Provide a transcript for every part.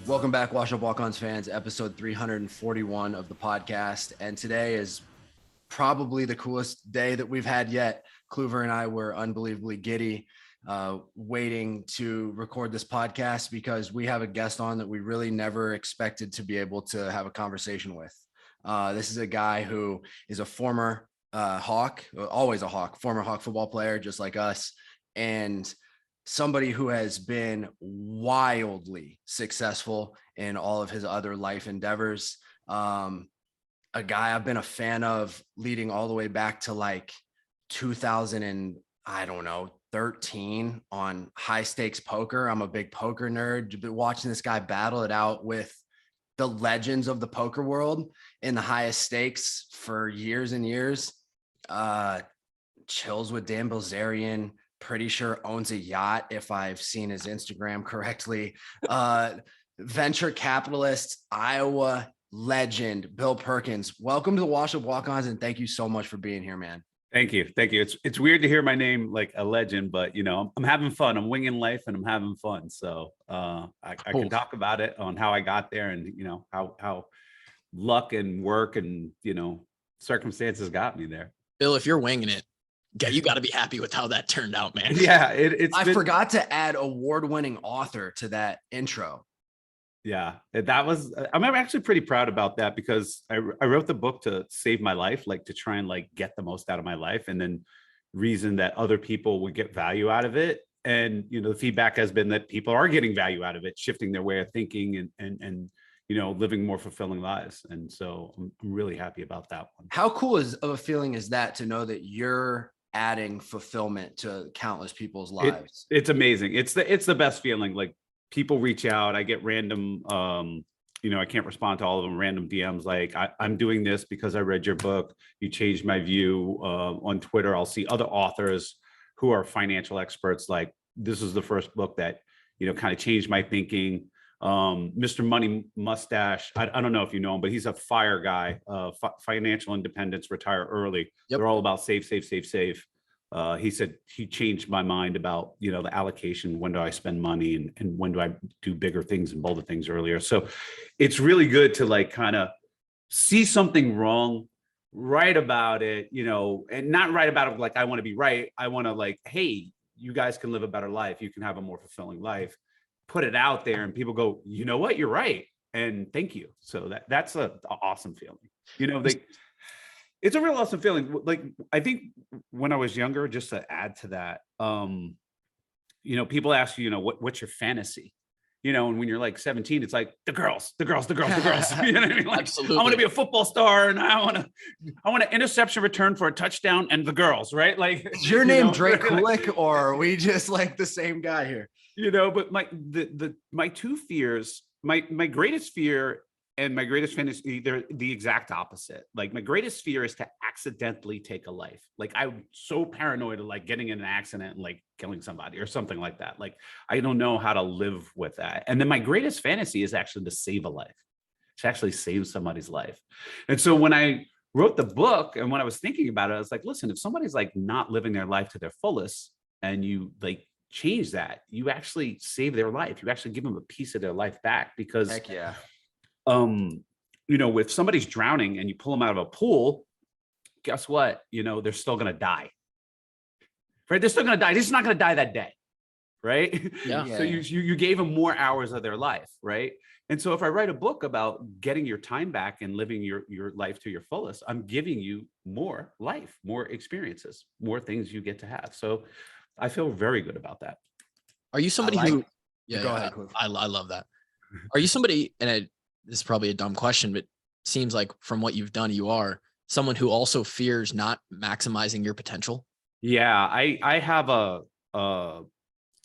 Welcome back, Wash Up Walk-Ons fans, episode 341 of the podcast. And today is probably the coolest day that we've had yet. Kluver and I were unbelievably giddy waiting to record this podcast because we have a guest on that we really never expected to be able to have a conversation with. This is a guy who is a former Hawk, always a Hawk, former Hawk football player, just like us. And somebody who has been wildly successful in all of his other life endeavors. A guy I've been a fan of leading all the way back to like 2000 and I don't know, 13 on high stakes poker. I'm a big poker nerd. Been watching this guy battle it out with the legends of the poker world in the highest stakes for years and years. Chills with Dan Bilzerian. Pretty sure owns a yacht if I've seen his Instagram correctly. Venture capitalist, Iowa legend, Bill Perkins. Welcome to the Wash Up Walk-Ons, and thank you so much for being here, man. Thank you. It's weird to hear my name like a legend, but you know, I'm having fun. I'm winging life and I'm having fun. So I can talk about it on how I got there and you know how luck and work and you know circumstances got me there. Bill, if you're winging it, you got to be happy with how that turned out, man. Yeah, I forgot to add award-winning author to that intro. Yeah, I'm actually pretty proud about that because I wrote the book to save my life, like to try and like get the most out of my life and then reason that other people would get value out of it. And, you know, the feedback has been that people are getting value out of it, shifting their way of thinking and you know, living more fulfilling lives. And so I'm really happy about that one. How cool of a feeling is that to know that you're adding fulfillment to countless people's lives? It's amazing. It's the best feeling. Like people reach out, I get random, you know, I can't respond to all of them, random DMs. Like I'm doing this because I read your book. You changed my view. On Twitter, I'll see other authors who are financial experts. Like this is the first book that, you know, kind of changed my thinking. Mr. Money Mustache. I don't know if you know him, but he's a fire guy, financial independence, retire early. Yep. They're all about save. He said he changed my mind about, you know, the allocation. When do I spend money and when do I do bigger things and bolder things earlier? So it's really good to like kind of see something wrong, write about it, you know, and not write about it like I want to be right. I want to like, hey, you guys can live a better life. You can have a more fulfilling life. Put it out there and people go, you know what, you're right. And thank you. So that's a awesome feeling. You know, it's a real awesome feeling. Like, I think when I was younger, just to add to that, you know, people ask you, you know, what's your fantasy? You know, and when you're like 17, it's like the girls. You know what I mean? Like, Absolutely. I want to be a football star and I want an interception return for a touchdown and the girls, right? Like, is your name Drake Kulik or are we just like the same guy here? You know, but my two fears, my greatest fear and my greatest fantasy, they're the exact opposite. Like my greatest fear is to accidentally take a life. Like I'm so paranoid of like getting in an accident and like killing somebody or something like that. Like I don't know how to live with that. And then my greatest fantasy is actually to save a life, to actually save somebody's life. And so when I wrote the book and when I was thinking about it, I was like, listen, if somebody's like not living their life to their fullest and you like change that, you actually save their life. You actually give them a piece of their life back because heck yeah. You know, if somebody's drowning and you pull them out of a pool, guess what? You know, they're still going to die, right? They're still going to die. They're just not going to die that day. Right. Yeah. So you gave them more hours of their life. Right. And so if I write a book about getting your time back and living your life to your fullest, I'm giving you more life, more experiences, more things you get to have. So I feel very good about that. Are you somebody who? Yeah, go ahead. I love that. Are you somebody? And this is probably a dumb question, but seems like from what you've done, you are someone who also fears not maximizing your potential. Yeah, I have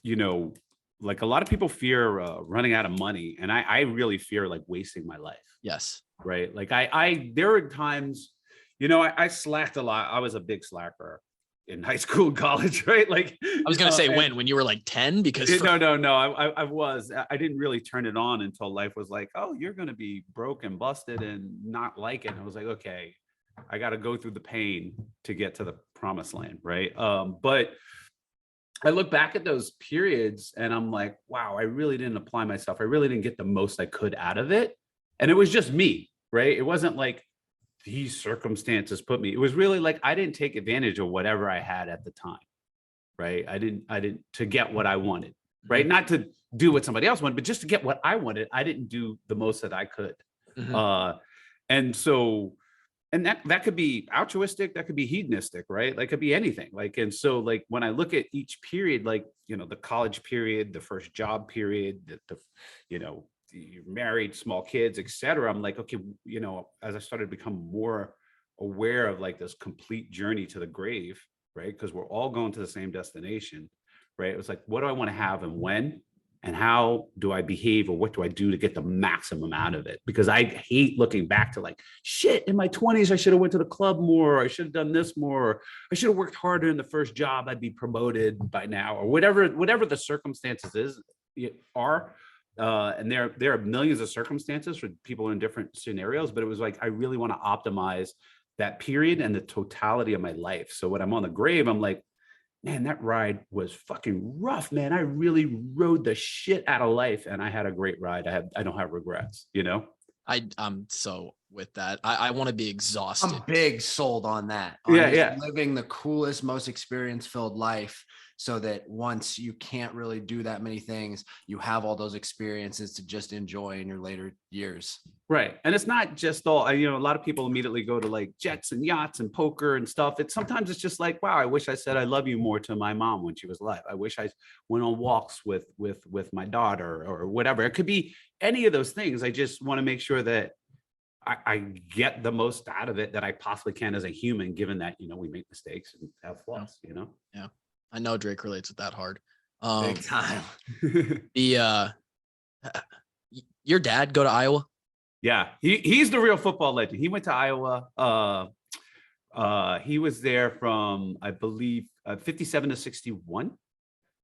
you know, like a lot of people fear running out of money, and I really fear like wasting my life. Yes. Right. Like there are times, you know, I slacked a lot. I was a big slacker in high school and college, right? Like I was going to say when you were like 10, because no, I didn't really turn it on until life was like, oh, you're going to be broke and busted and not like it. And I was like, okay, I got to go through the pain to get to the promised land. Right. But I look back at those periods and I'm like, wow, I really didn't apply myself. I really didn't get the most I could out of it. And it was just me, right? It wasn't like these circumstances put me, it was really like, I didn't take advantage of whatever I had at the time, right? I didn't to get what I wanted, right? Not to do what somebody else wanted, but just to get what I wanted. I didn't do the most that I could. And so, and that could be altruistic, that could be hedonistic, right? Like, could be anything. Like, and so like when I look at each period, like, you know, the college period, the first job period, the you know, you're married, small kids, etc. I'm like, okay, you know, as I started to become more aware of like this complete journey to the grave, right? Because we're all going to the same destination, right? It was like, what do I want to have and when? And how do I behave, or what do I do to get the maximum out of it? Because I hate looking back to like, shit, in my 20s, I should have went to the club more, or I should have done this more, or I should have worked harder in the first job, I'd be promoted by now, or whatever the circumstances are. And there are millions of circumstances for people in different scenarios, but it was like, I really want to optimize that period and the totality of my life. So when I'm on the grave, I'm like, man, that ride was fucking rough, man. I really rode the shit out of life, and I had a great ride. I don't have regrets, you know? I'm so with that. I want to be exhausted. I'm big sold on that. Yeah. Living the coolest, most experience-filled life, so that once you can't really do that many things, you have all those experiences to just enjoy in your later years. Right. And it's not just all, you know, a lot of people immediately go to like jets and yachts and poker and stuff. Sometimes it's just like, wow, I wish I said I love you more to my mom when she was alive. I wish I went on walks with my daughter, or whatever. It could be any of those things. I just want to make sure that I get the most out of it that I possibly can as a human, given that, you know, we make mistakes and have flaws, you know? Yeah. I know Drake relates with that hard. Big time. Your dad go to Iowa? Yeah, he's the real football legend. He went to Iowa. He was there from, I believe, 57 to 61.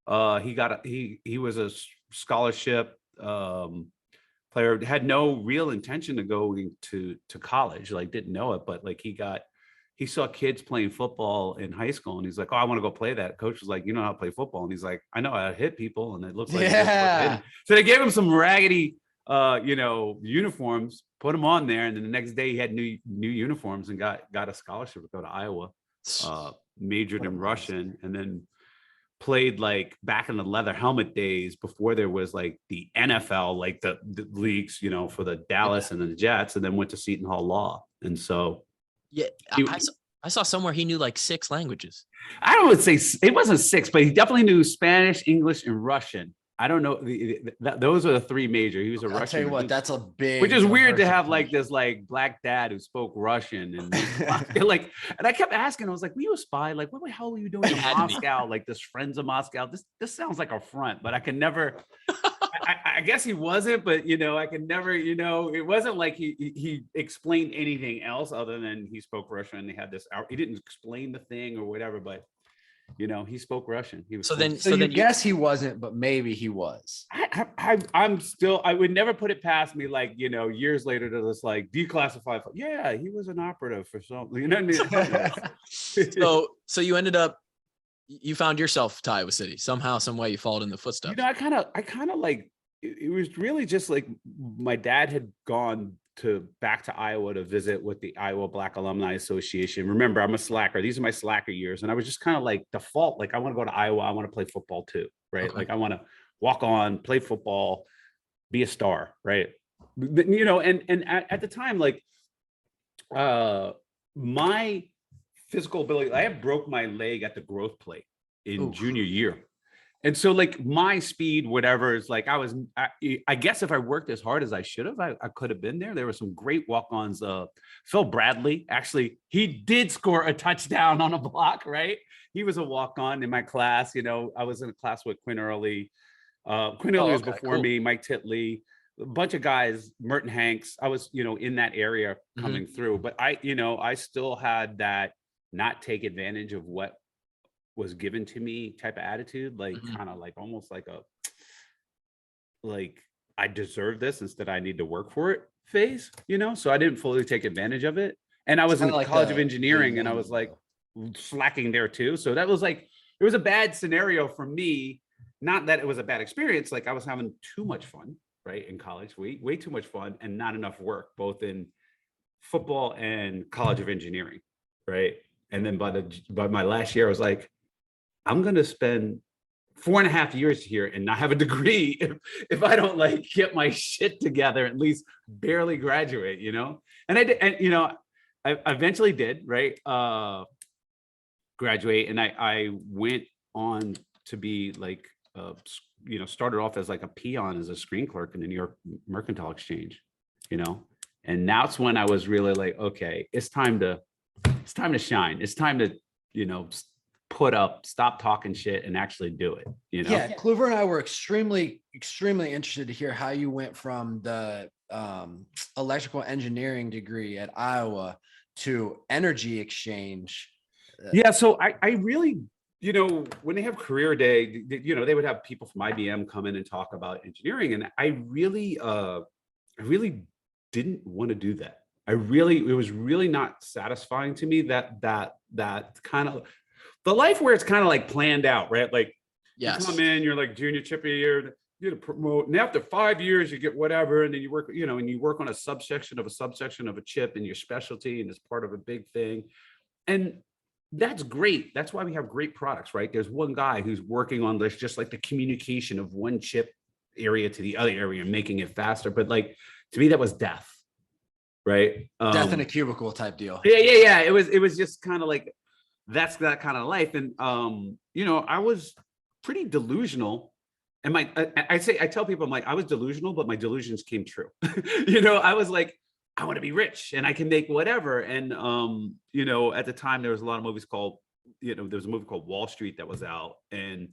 He was a scholarship player, had no real intention of going to college, like didn't know it, but like he saw kids playing football in high school, and he's like, oh, I want to go play that. Coach was like, you know how to play football? And he's like, I know how to hit people. And it looks like, so they gave him some raggedy you know, uniforms, put him on there, and then the next day he had new uniforms and got a scholarship to go to Iowa, majored in Russian, and then played like back in the leather helmet days before there was like the NFL, like the leagues, you know, for the Dallas and the Jets, and then went to Seton Hall Law. And so yeah, I saw somewhere he knew like 6 languages. I don't say it wasn't 6, but he definitely knew Spanish, English, and Russian. I don't know. Those are the 3 major. He was a Russian. I'll tell you what, that's a big. Which is weird to have like this like black dad who spoke Russian, and like, and I kept asking, I was like, were you a spy? Like, what the hell were you doing in Moscow? Like this Friends of Moscow. This sounds like a front, but I can never. I guess he wasn't, but you know, I can never. You know, it wasn't like he explained anything else other than he spoke Russian. And they had this. He didn't explain the thing or whatever, but. You know, he spoke Russian. He was so then guess he wasn't, but maybe he was. I'm still. I would never put it past me, like, you know, years later to just like declassify. Yeah, he was an operative for something. You know what I mean? So you ended up, you found yourself to Iowa City somehow, some way. You followed in the footsteps. You know, I kind of like. It was really just like my dad had gone back to Iowa to visit with the Iowa Black Alumni Association. Remember, I'm a slacker. These are my slacker years. And I was just kind of like default, like I want to go to Iowa. I want to play football too, right? Okay. Like I want to walk on, play football, be a star, right? You know, and at the time, like my physical ability, I had broke my leg at the growth plate in junior year. And so like my speed, whatever, is like, I guess if I worked as hard as I should have, I could have been there. There were some great walk-ons. Phil Bradley, actually, he did score a touchdown on a block, right? He was a walk-on in my class. You know, I was in a class with Quinn Early. Quinn Early was before me, Mike Titley, a bunch of guys, Merton Hanks. I was, you know, in that area coming through, but I still had that not take advantage of what was given to me type of attitude, like kind of like almost like I deserve this instead I need to work for it phase, you know? So I didn't fully take advantage of it. And I was in the College of Engineering and I was like slacking there too. So that was like, it was a bad scenario for me. Not that it was a bad experience. Like I was having too much fun, right? In college, way too much fun and not enough work, both in football and College of Engineering, right? And then by my last year, I was like, I'm going to spend 4.5 years here and not have a degree if I don't like get my shit together, at least barely graduate, you know? And I did, and you know, I eventually did, right? Graduate, and I went on to be like, you know, started off as like a peon as a screen clerk in the New York Mercantile Exchange, you know? And that's when I was really like, okay, it's time to shine. It's time to, you know, put up, stop talking shit and actually do it, you know? Yeah, Kluver and I were extremely interested to hear how you went from the electrical engineering degree at Iowa to energy exchange. Yeah, so I really, you know, when they have career day, you know, they would have people from IBM come in and talk about engineering, and I really didn't want to do that. It was really not satisfying to me that kind of the life where it's kind of like planned out, right? Like Yes. you come in, you're like junior chip a year, you get a promote, and after 5 years you get whatever, and then you work, you know, and you work on a subsection of a chip in your specialty, and it's part of a big thing. And that's great. That's why we have great products, right? There's one guy who's working on this, just like the communication of one chip area to the other area, making it faster. But like, to me, that was death, right? Death in a cubicle type deal. Yeah. It was just kind of like, that's that kind of life. And, you know, I was pretty delusional. And I tell people, I'm like, I was delusional, but my delusions came true. You know, I was like, I want to be rich and I can make whatever. And, you know, at the time there was a lot of movies called, you know, there was a movie called Wall Street that was out, and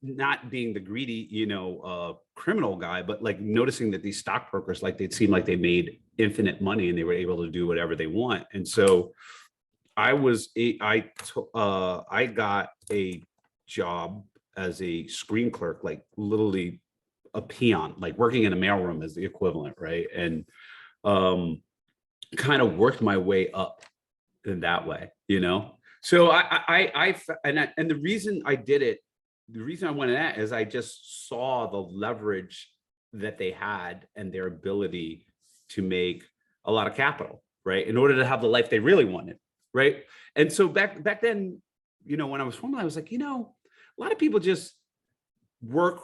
not being the greedy, you know, criminal guy, but like noticing that these stockbrokers, like they'd seem like they made infinite money and they were able to do whatever they want. And so I got a job as a screen clerk, like literally a peon, like working in a mailroom as the equivalent, right? And kind of worked my way up in that way, you know? So and the reason I did it, the reason I went in that is I just saw the leverage that they had and their ability to make a lot of capital, right? In order to have the life they really wanted, right? And so back then, you know, when I was forming, I was like, you know, a lot of people just work.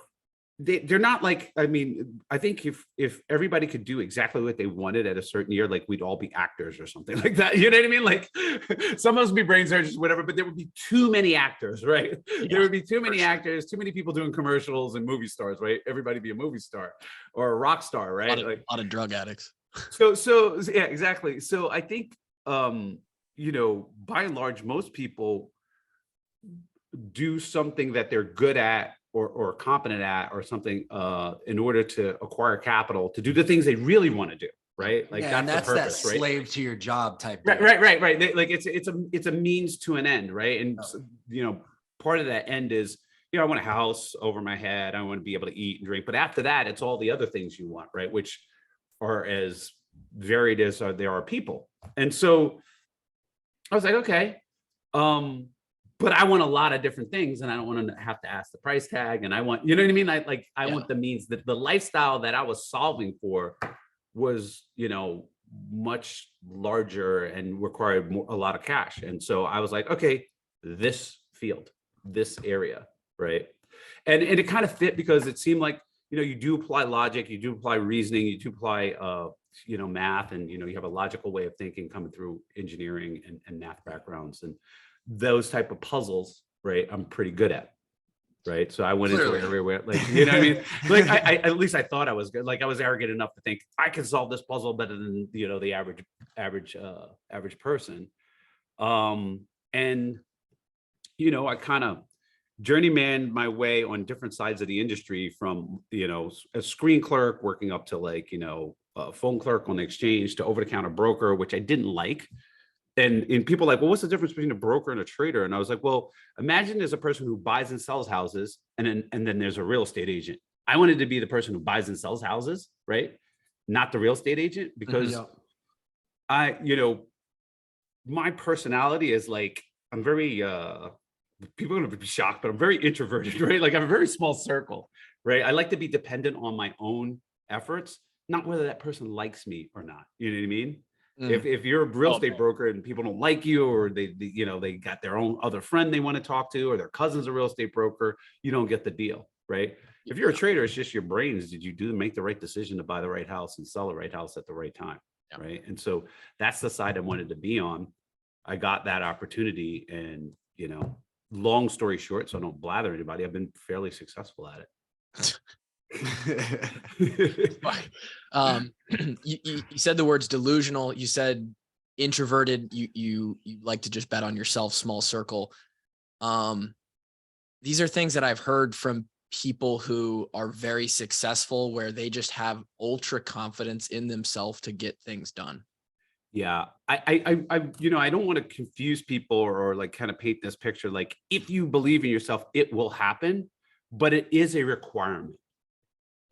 They're not like, I mean, I think if everybody could do exactly what they wanted at a certain year, like we'd all be actors or something like that. You know what I mean? Like some of us would be brain surgeons, whatever, but there would be too many actors, right? Yeah, there would be too many actors, too many people doing commercials and movie stars, right? Everybody be a movie star or a rock star, right? A lot of drug addicts. So yeah, exactly. So I think, you know, by and large, most people do something that they're good at or competent at or something in order to acquire capital to do the things they really want to do, right? Like yeah, that's the purpose, that slave right? To your job type deal. Right. Like it's a means to an end, right? And you know, part of that end is, you know, I want a house over my head, I want to be able to eat and drink, but after that, it's all the other things you want, right? Which are as varied as there are people. And so I was like, okay, but I want a lot of different things, and I don't want to have to ask the price tag. And I want, you know what I mean? I want the means, that the lifestyle that I was solving for was, you know, much larger and required a lot of cash. And so I was like, okay, this field, this area, right? And it kind of fit because it seemed like, you know, you do apply logic, you do apply reasoning, you do apply, you know, math, and, you know, you have a logical way of thinking coming through engineering and math backgrounds, and those type of puzzles, right? I'm pretty good at, right? So I went into an area where, like, you know what I mean? Like I at least I thought I was good. Like I was arrogant enough to think I can solve this puzzle better than, you know, the average person. And, you know, I kind of journeyman my way on different sides of the industry, from, you know, a screen clerk working up to, like, you know, a phone clerk on the exchange to over-the-counter broker, which I didn't like. And people are like, well, what's the difference between a broker and a trader? And I was like, well, imagine there's a person who buys and sells houses, and then there's a real estate agent. I wanted to be the person who buys and sells houses, right? Not the real estate agent, because I, you know, my personality is like, I'm very people are going to be shocked, but I'm very introverted, right? Like I'm a very small circle, right? I like to be dependent on my own efforts, not whether that person likes me or not. You know what I mean? If you're a real estate broker and people don't like you, or they got their own other friend they want to talk to, or their cousin's a real estate broker, you don't get the deal, right? If you're a trader, it's just your brains. Did you make the right decision to buy the right house and sell the right house at the right time? Yeah. Right. And so that's the side I wanted to be on. I got that opportunity, and, long story short, so I don't blather anybody, I've been fairly successful at it. You said the words delusional. You said introverted. You like to just bet on yourself, small circle. These are things that I've heard from people who are very successful, where they just have ultra confidence in themselves to get things done. Yeah, I don't want to confuse people or like kind of paint this picture. Like, if you believe in yourself, it will happen, but it is a requirement,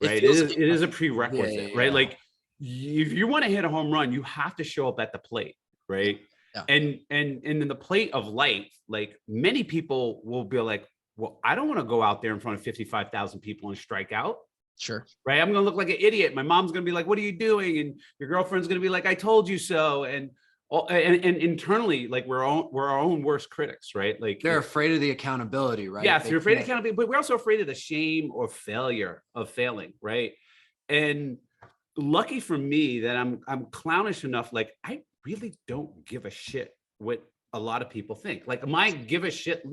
right? It is a prerequisite, right? Like, if you want to hit a home run, you have to show up at the plate, right? Yeah. And in the plate of life, like, many people will be like, well, I don't want to go out there in front of 55,000 people and strike out. Sure. Right. I'm going to look like an idiot. My mom's going to be like, what are you doing? And your girlfriend's going to be like, I told you so. And internally, like, we're our own worst critics, right? Like, they're afraid of the accountability, right? Yes, you're afraid of accountability, but we're also afraid of the shame or failure of failing, right? And lucky for me that I'm clownish enough. Like, I really don't give a shit what a lot of people think. Like, my give a shit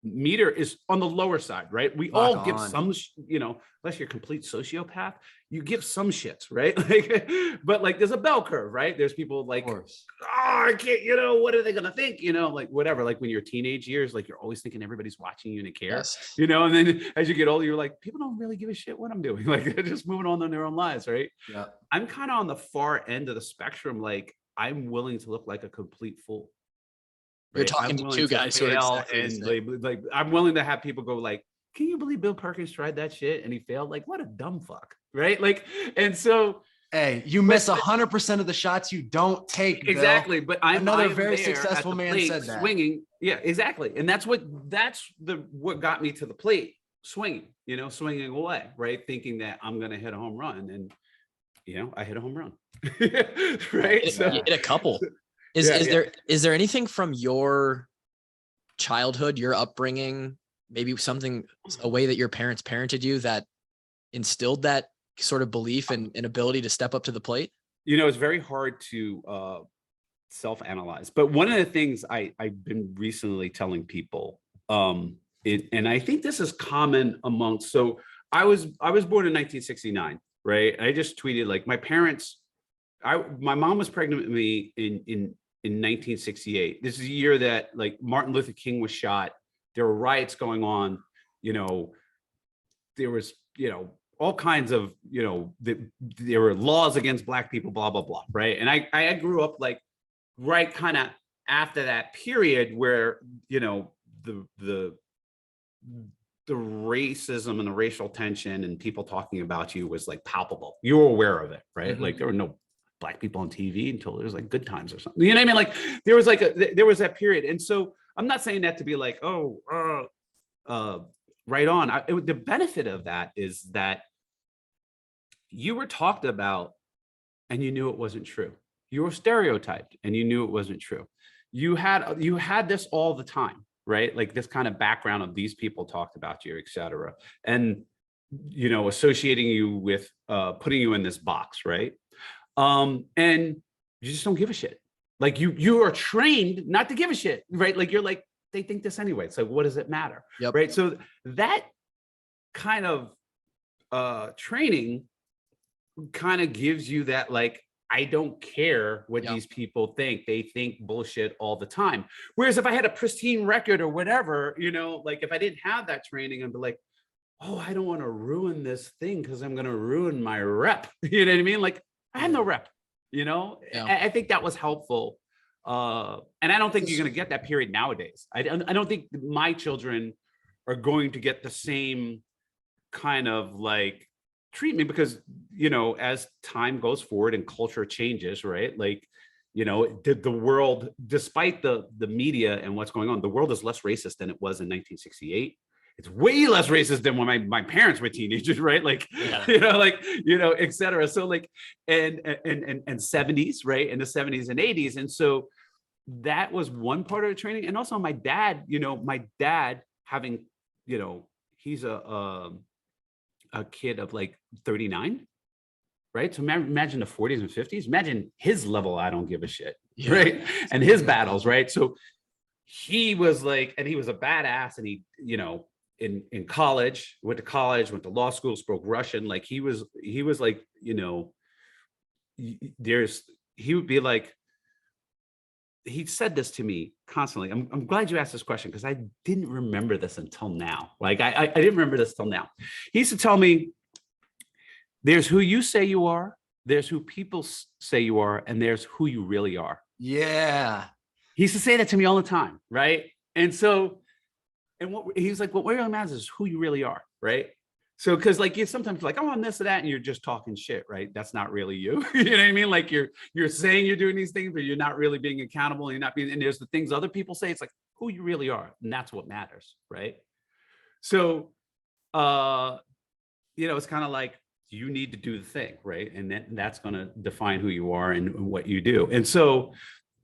meter is on the lower side, right? We all give some, unless you're a complete sociopath, you give some shits, right? Like, but like, there's a bell curve, right? There's people like, oh, I can't, what are they gonna think? Like, whatever. Like, when you're teenage years, like, you're always thinking everybody's watching you and they care, Yes. and then as you get older, you're like, people don't really give a shit what I'm doing. Like, they're just moving on in their own lives, right? Yeah. I'm kind of on the far end of the spectrum. Like, I'm willing to look like a complete fool. You're talking to two guys who are exactly like, I'm willing to have people go like, can you believe Bill Perkins tried that shit and he failed? Like, what a dumb fuck, right? Like, and so, hey, you miss 100% of the shots you don't take. Exactly, Bill. but I'm another very successful man said that. Swinging, yeah, exactly, and that's what got me to the plate, swinging, swinging away, right, thinking that I'm gonna hit a home run, and I hit a home run, right? You hit a couple. Is there anything from your childhood, your upbringing, maybe a way that your parents parented you that instilled that sort of belief and ability to step up to the plate? It's very hard to self-analyze, but one of the things I've been recently telling people, and I think this is common amongst, so I was born in 1969, right? I just tweeted, like, my parents, my mom was pregnant with me in 1968. This is a year that, like, Martin Luther King was shot. There were riots going on. There was, all kinds of, there were laws against Black people, blah, blah, blah. Right. And I grew up, like, right kind of after that period where, the racism and the racial tension and people talking about you was, like, palpable. You were aware of it, right? Mm-hmm. Like, there were no Black people on TV until there was, like, Good Times or something. You know what I mean? Like, there was that period. And so I'm not saying that to be like, right on. The benefit of that is that you were talked about and you knew it wasn't true. You were stereotyped and you knew it wasn't true. You had this all the time, right? Like, this kind of background of these people talked about you, et cetera. And, associating you with, putting you in this box, right? And you just don't give a shit. Like, you are trained not to give a shit, right? Like, you're like, they think this anyway. So what does it matter? Yep. Right. So that kind of training kind of gives you that, like, I don't care what these people think. They think bullshit all the time. Whereas if I had a pristine record or whatever, like, if I didn't have that training, I'd be like, oh, I don't want to ruin this thing because I'm going to ruin my rep. You know what I mean? Like, I have no rep, I think that was helpful. And I don't think you're going to get that period nowadays. I don't think my children are going to get the same kind of, like, treatment because, as time goes forward and culture changes, right? Like, You know, the world, despite the media and what's going on, the world is less racist than it was in 1968. It's way less racist than when my parents were teenagers, right? Like, Yeah. Et cetera. So like, and 70s, right? In the 70s and 80s. And so that was one part of the training. And also my dad having, he's a kid of like 39, right? So imagine the 40s and 50s, imagine his level, I don't give a shit, right? And his battles, right? So he was like, and he was a badass, and he, in college, went to law school, spoke Russian. Like he was like, he would be like, he said this to me constantly. I'm glad you asked this question, because I didn't remember this until now. Like I didn't remember this till now. He used to tell me, there's who you say you are, there's who people say you are, and there's who you really are. Yeah. He used to say that to me all the time, right? And so, and what he was like, what really matters is who you really are, right? So, because like you sometimes like, oh, I'm this or that, and you're just talking shit, right? That's not really you. You know what I mean? Like you're saying you're doing these things, but you're not really being accountable, and you're not being. And there's the things other people say. It's like who you really are, and that's what matters, right? So, it's kind of like you need to do the thing, right? And that's going to define who you are and what you do. And so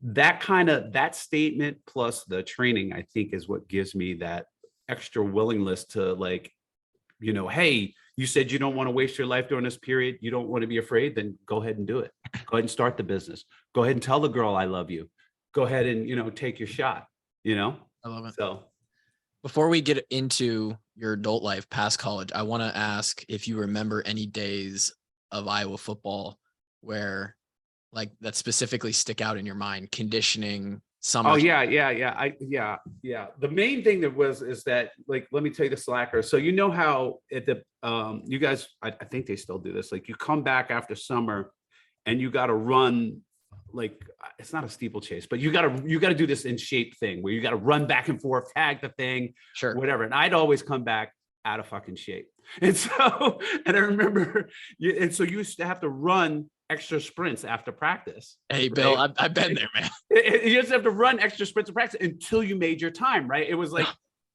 that statement plus the training, I think, is what gives me that extra willingness to like, hey, you said you don't want to waste your life during this period. You don't want to be afraid, then go ahead and do it. Go ahead and start the business. Go ahead and tell the girl I love you. Go ahead and, take your shot, I love it. So before we get into your adult life past college, I want to ask if you remember any days of Iowa football where like that specifically stick out in your mind, conditioning, summer. Oh yeah. The main thing is that, like, let me tell you the slacker. So how at the you guys, I think they still do this. Like you come back after summer and you got to run, like it's not a steeplechase, but you got to do this in shape thing where you got to run back and forth, tag the thing, sure, whatever. And I'd always come back out of fucking shape. And so, and I remember, so you used to have to run extra sprints after practice. Hey, Bill, right? I've been there, man. You just have to run extra sprints in practice until you made your time, right? It was like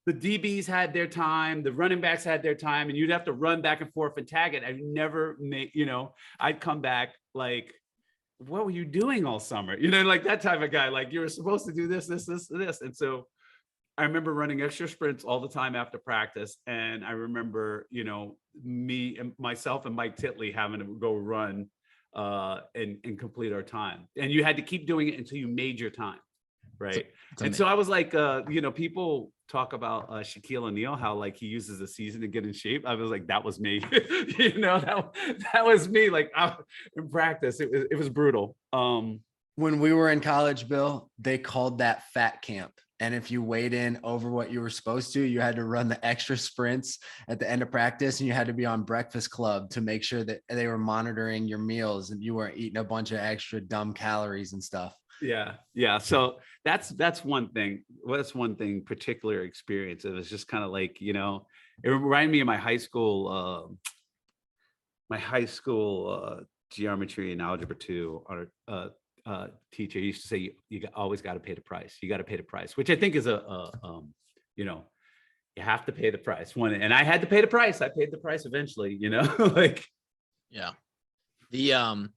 the DBs had their time, the running backs had their time, and you'd have to run back and forth and tag it. I never made, I'd come back like, what were you doing all summer? Like that type of guy, like you were supposed to do this. And so I remember running extra sprints all the time after practice. And I remember, me and myself and Mike Titley having to go run and complete our time. And you had to keep doing it until you made your time. Right. And so I was like, people talk about Shaquille O'Neal, how like he uses a season to get in shape. I was like, that was me. That was me. Like in practice, it was brutal. When we were in college, Bill, they called that fat camp. And if you weighed in over what you were supposed to, you had to run the extra sprints at the end of practice, and you had to be on Breakfast Club to make sure that they were monitoring your meals and you weren't eating a bunch of extra dumb calories and stuff. Yeah. So that's one thing. That's one thing, particular experience. It was just kind of like, it reminded me of my high school geometry and algebra 2 teacher. He used to say, you always got to pay the price. You got to pay the price, which I think is you have to pay the price. And I had to pay the price. I paid the price eventually, like, yeah. The,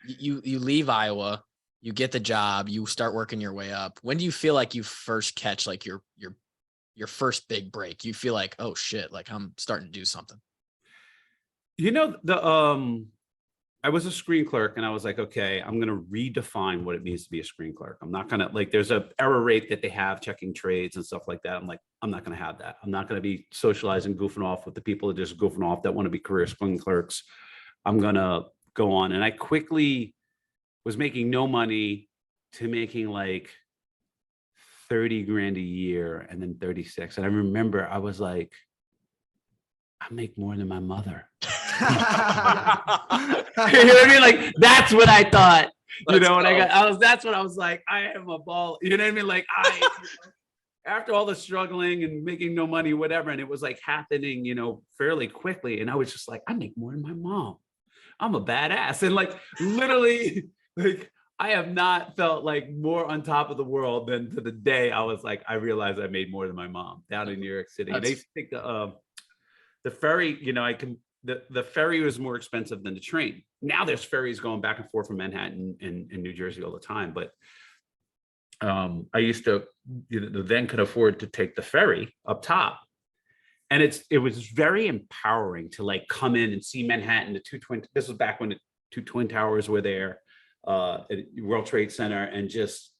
you leave Iowa, you get the job, you start working your way up. When do you feel like you first catch like your first big break? You feel like, oh shit, like I'm starting to do something. I was a screen clerk, and I was like, okay, I'm going to redefine what it means to be a screen clerk. I'm not going to, like, there's a error rate that they have checking trades and stuff like that. I'm like, I'm not going to have that. I'm not going to be socializing, goofing off with the people that just goofing off that want to be career screen clerks. I'm going to go on. And I quickly was making no money to making like 30 grand a year, and then 36. And I remember I was like, I make more than my mother. You know what I mean? Like, that's what I thought, that's what I was like, I am a ball. You know what I mean? Like after all the struggling and making no money, whatever. And it was like happening, fairly quickly. And I was just like, I make more than my mom. I'm a badass. And like, literally, like, I have not felt like more on top of the world than to the day I was like, I realized I made more than my mom down in New York City. And I used to think the ferry, the ferry was more expensive than the train. Now there's ferries going back and forth from Manhattan and New Jersey all the time. But I used to, then could afford to take the ferry up top. And it was very empowering to like come in and see Manhattan, this was back when the two Twin Towers were there. At World Trade Center, and just,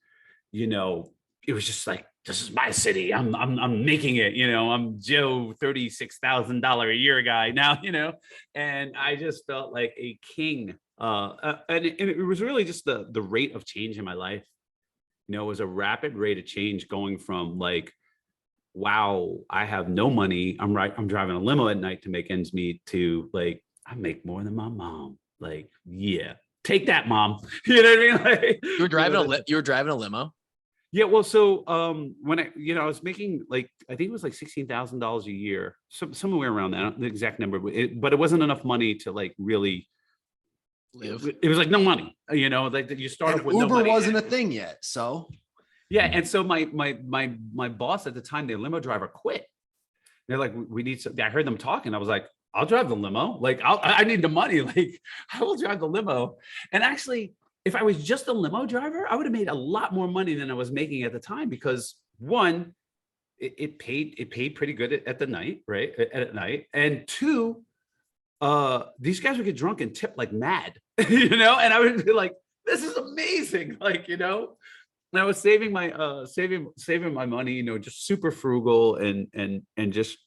it was just like, this is my city. I'm making it, I'm Joe, $36,000 a year guy now, and I just felt like a king. And it was really just the rate of change in my life. It was a rapid rate of change going from like, wow, I have no money. I'm driving a limo at night to make ends meet, to like, I make more than my mom. Like, yeah. Take that, mom. You know what I mean? Like, you were driving a limo. Yeah. Well, so when I was making like, I think it was like $16,000 a year, somewhere around that, the exact number, but it wasn't enough money to like really live. It was like no money, like you start off with Uber no money. wasn't a thing yet. So yeah. And so my boss at the time, the limo driver, quit. They're like, we need some. I heard them talking. I was like, I'll drive the limo. Like, I need the money. Like, I will drive the limo. And actually, if I was just a limo driver, I would have made a lot more money than I was making at the time, because one, it paid pretty good at the night, right? At night. And two, these guys would get drunk and tip like mad, and I would be like, this is amazing. Like, and I was saving my saving my money, just super frugal and just,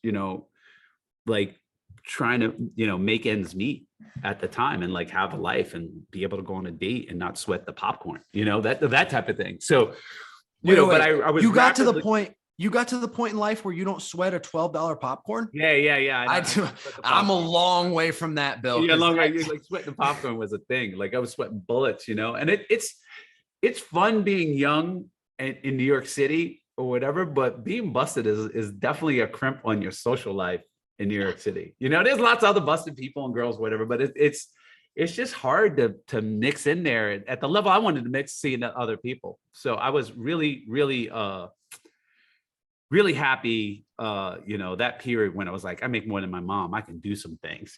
like trying to, make ends meet at the time, and like have a life and be able to go on a date and not sweat the popcorn, that type of thing. So, but I was, you got to the point in life where you don't sweat a $12 popcorn. Yeah. I'm a long way from that, Bill. Yeah, long way. Like sweating the popcorn was a thing. Like I was sweating bullets, and it's fun being young and in New York City or whatever, but being busted is definitely a crimp on your social life in New York City. There's lots of other busted people and girls, whatever, but it's just hard to mix in there at the level I wanted to mix, seeing other people. So I was really, really, really happy, that period when I was like, I make more than my mom, I can do some things,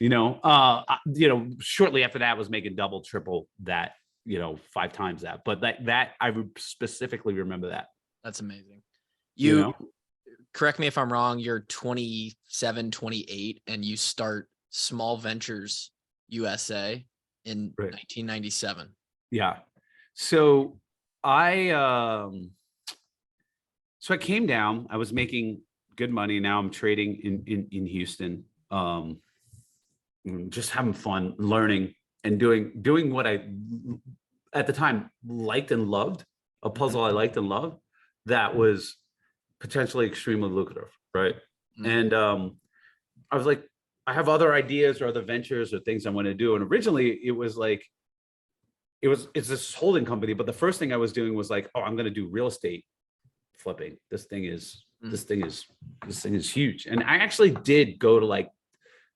shortly after that I was making double, triple that, 5 times that, but that I would specifically remember that. That's amazing. You correct me if I'm wrong, you're 27, 28, and you start Small Ventures USA in 1997. Yeah. So I came down, I was making good money. Now I'm trading in Houston, just having fun, learning and doing what I, at the time, liked and loved, a puzzle I liked and loved that was potentially extremely lucrative, right? Mm-hmm. And I was like, I have other ideas or other ventures or things I want to do. And originally it was like, it's this holding company, but the first thing I was doing was like, oh, I'm going to do real estate flipping. This thing is huge. And I actually did go to like,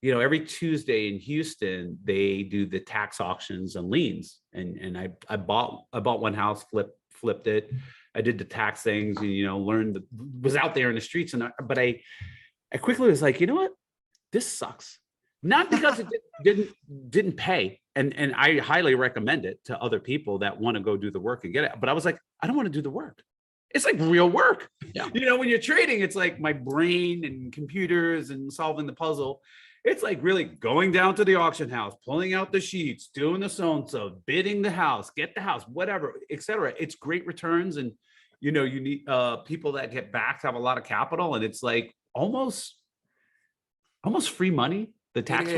every Tuesday in Houston, they do the tax auctions and liens. And I bought one house, flipped it. I did the tax things, and, was out there in the streets. But I quickly was like, you know what? This sucks. Not because it didn't pay. And I highly recommend it to other people that want to go do the work and get it. But I was like, I don't want to do the work. It's like real work. Yeah. When you're trading, it's like my brain and computers and solving the puzzle. It's like really going down to the auction house, pulling out the sheets, doing the so-and-so, bidding the house, get the house, whatever, etc. It's great returns. And, you need people that get backed, have a lot of capital. And it's like almost free money. The tax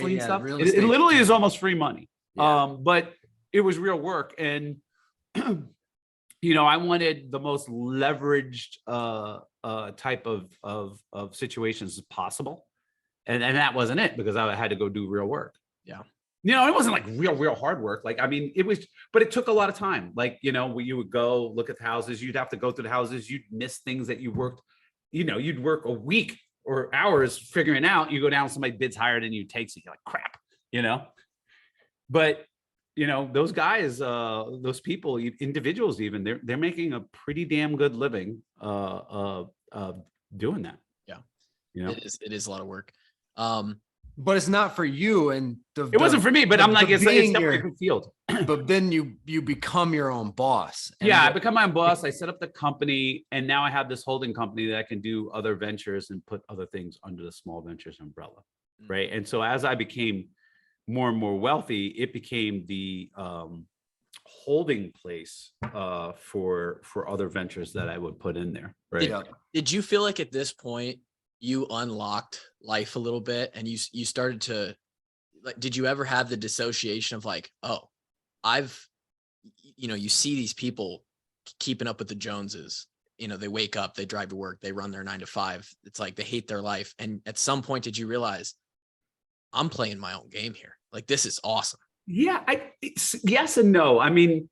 lien stuff. It literally is almost free money. Yeah. But it was real work. And, I wanted the most leveraged type of situations as possible. And that wasn't it, because I had to go do real work. Yeah. It wasn't like real hard work. Like, I mean, but it took a lot of time. Like, where you would go look at the houses, you'd have to go through the houses, you'd miss things that you worked, you'd work a week or hours figuring out, you go down, somebody bids higher than you, takes it, you're like, crap, but those guys, those people, individuals, even they're making a pretty damn good living doing that. Yeah. You know, it is a lot of work. But it's not for you. And it wasn't for me, but I'm like, it's definitely a good field. But then you become your own boss. Yeah, I become my own boss. I set up the company, and now I have this holding company that I can do other ventures and put other things under the small ventures umbrella, right? And so as I became more and more wealthy, it became the holding place for other ventures that I would put in there, right? Did you feel like at this point you unlocked life a little bit, and you started to, like, did you ever have the dissociation of like, oh, you see these people keeping up with the Joneses, they wake up, they drive to work, they run their 9 to 5. It's like they hate their life. And at some point, did you realize I'm playing my own game here? Like, this is awesome. Yeah, yes and no. I mean,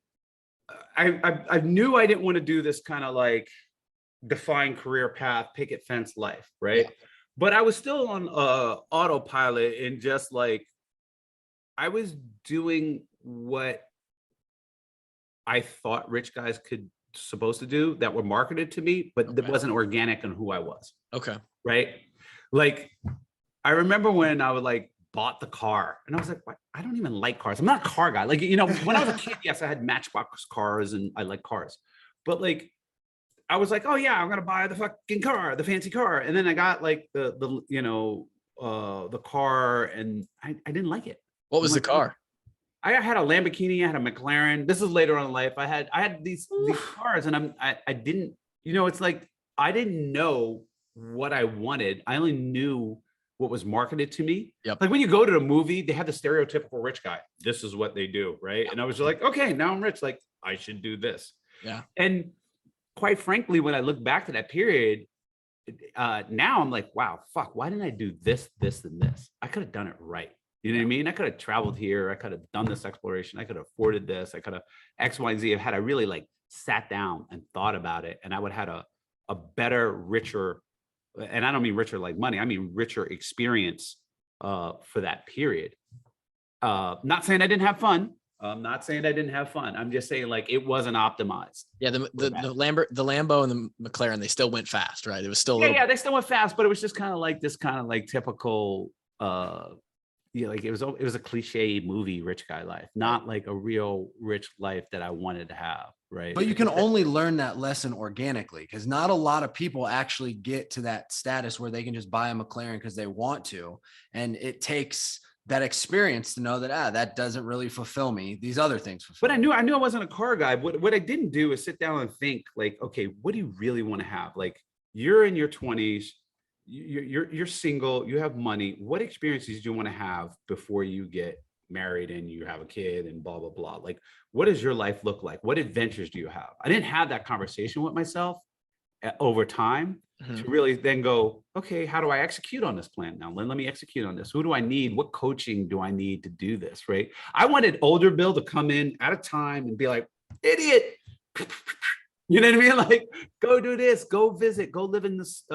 I knew I didn't want to do this kind of like defined career path, picket fence life, right? Yeah. But I was still on autopilot, and just like I was doing what I thought rich guys supposed to do that were marketed to me, but that wasn't organic in who I was. Okay. Right. Like, I remember when I would like bought the car, and I was like, what? I don't even like cars. I'm not a car guy. Like, when I was a kid, yes, I had Matchbox cars and I like cars, but like, I was like, oh yeah, I'm going to buy the fucking car, the fancy car. And then I got like the car, and I didn't like it. What was the car? I had a Lamborghini, I had a McLaren. This is later on in life. I had these cars, and I didn't, it's like, I didn't know what I wanted. I only knew what was marketed to me. Yep. Like when you go to a movie, they have the stereotypical rich guy. This is what they do, right? And I was like, okay, now I'm rich. Like, I should do this. Yeah. And quite frankly, when I look back to that period, now I'm like, wow, fuck, why didn't I do this, this, and this? I could have done it right. You know what I mean? I could have traveled here. I could have done this exploration. I could have afforded this. I could have X, Y, and Z. Had I really like sat down and thought about it, and I would have had a better, richer, and I don't mean richer like money, I mean richer experience for that period. Not saying I didn't have fun. I'm not saying I didn't have fun. I'm just saying like it wasn't optimized. Yeah, the Lambo and the McLaren, they still went fast, right? It was still they still went fast, but it was just kind of like this kind of like typical like it was a cliche movie rich guy life, not like a real rich life that I wanted to have, right? But you can only learn that lesson organically, because not a lot of people actually get to that status where they can just buy a McLaren because they want to, and it takes that experience to know that that doesn't really fulfill me. These other things fulfill. But I knew I wasn't a car guy. What I didn't do is sit down and think like, okay, what do you really want to have? Like, you're in your 20s. You're single, you have money. What experiences do you want to have before you get married and you have a kid and blah, blah, blah? Like, what does your life look like? What adventures do you have? I didn't have that conversation with myself over time to really then go, okay, how do I execute on this plan now? Let me execute on this. Who do I need? What coaching do I need to do this, right? I wanted older Bill to come in at a time and be like, idiot. You know what I mean? Like, go do this, go visit, go live in this,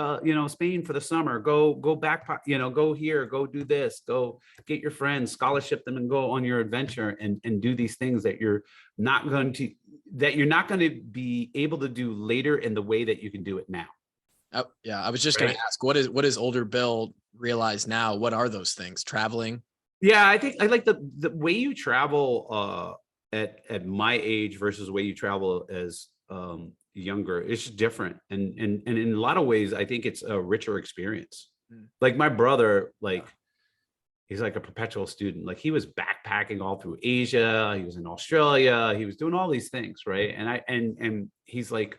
Spain for the summer, go back, go here, go do this, go get your friends, scholarship them, and go on your adventure and do these things that you're not going to be able to do later in the way that you can do it now. Oh, yeah. I was just going to ask, what is older Bill realize now? What are those things? Traveling? Yeah, I think I like the way you travel at my age versus the way you travel as younger. It's different, and in a lot of ways I think it's a richer experience. Like my brother, like he's like a perpetual student. Like he was backpacking all through Asia, he was in Australia, he was doing all these things, right? And he's like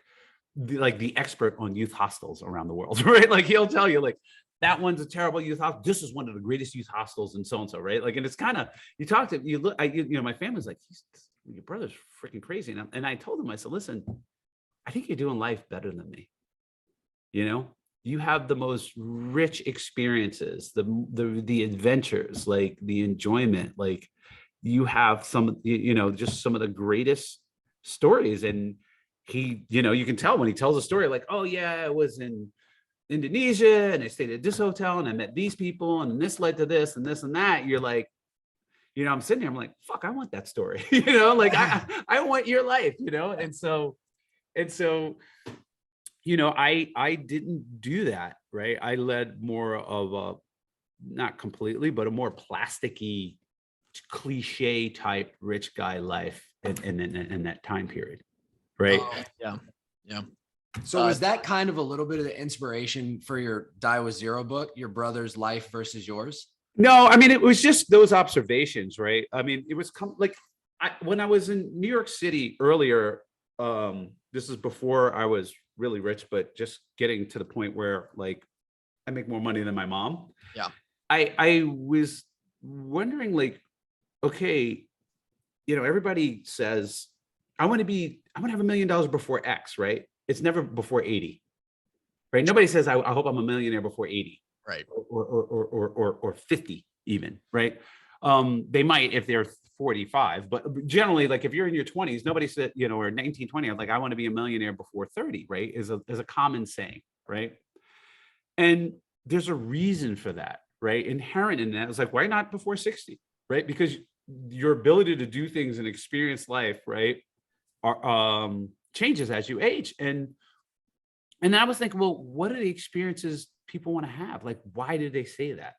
the expert on youth hostels around the world, right? Like he'll tell you like that one's a terrible youth hostel, this is one of the greatest youth hostels, and so, right? Like, and it's kind of, my family's like, your brother's freaking crazy. And I told him, I said, listen, I think you're doing life better than me. You have the most rich experiences, the adventures, like the enjoyment, like you have some, just some of the greatest stories. And he, you can tell when he tells a story like, oh yeah, I was in Indonesia and I stayed at this hotel and I met these people and this led to this and this and that. You're like, I'm sitting there, I'm like, fuck, I want that story. Like I want your life, and so, I didn't do that, right? I led more of a, not completely, but a more plasticky, cliche type rich guy life in that time period, right? Yeah. Yeah. So was that kind of a little bit of the inspiration for your Daiwa Zero book, your brother's life versus yours? No, I mean, it was just those observations, right? I mean, it was like when I was in New York City earlier, this is before I was really rich, but just getting to the point where like I make more money than my mom. Yeah. I was wondering, like, okay, everybody says I want to have $1 million before X, right? It's never before 80, right? Nobody says I hope I'm a millionaire before 80, right? Or 50 even, right? They might if they're 45, but generally, like if you're in your 20s, nobody said, or 19, 20, I'm like, I want to be a millionaire before 30, right? Is a common saying, right? And there's a reason for that, right? Inherent in that, it's like, why not before 60, right? Because your ability to do things and experience life, right, changes as you age. And I was thinking, well, what are the experiences people want to have? Like, why did they say that?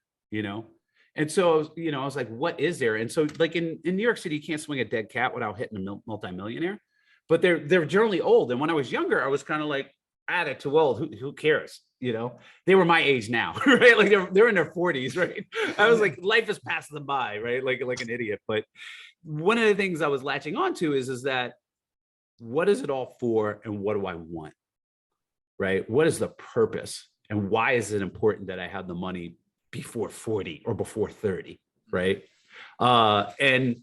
And so, I was like, what is there? And so like in New York City, you can't swing a dead cat without hitting a multimillionaire, but they're generally old. And when I was younger, I was kind of like, they're too old. Who cares? They were my age now, right? Like they're in their 40s, right? I was like, life has passed them by, right? Like an idiot. But one of the things I was latching onto is that what is it all for? And what do I want? Right? What is the purpose? And why is it important that I have the money before 40 or before 30? Right. And,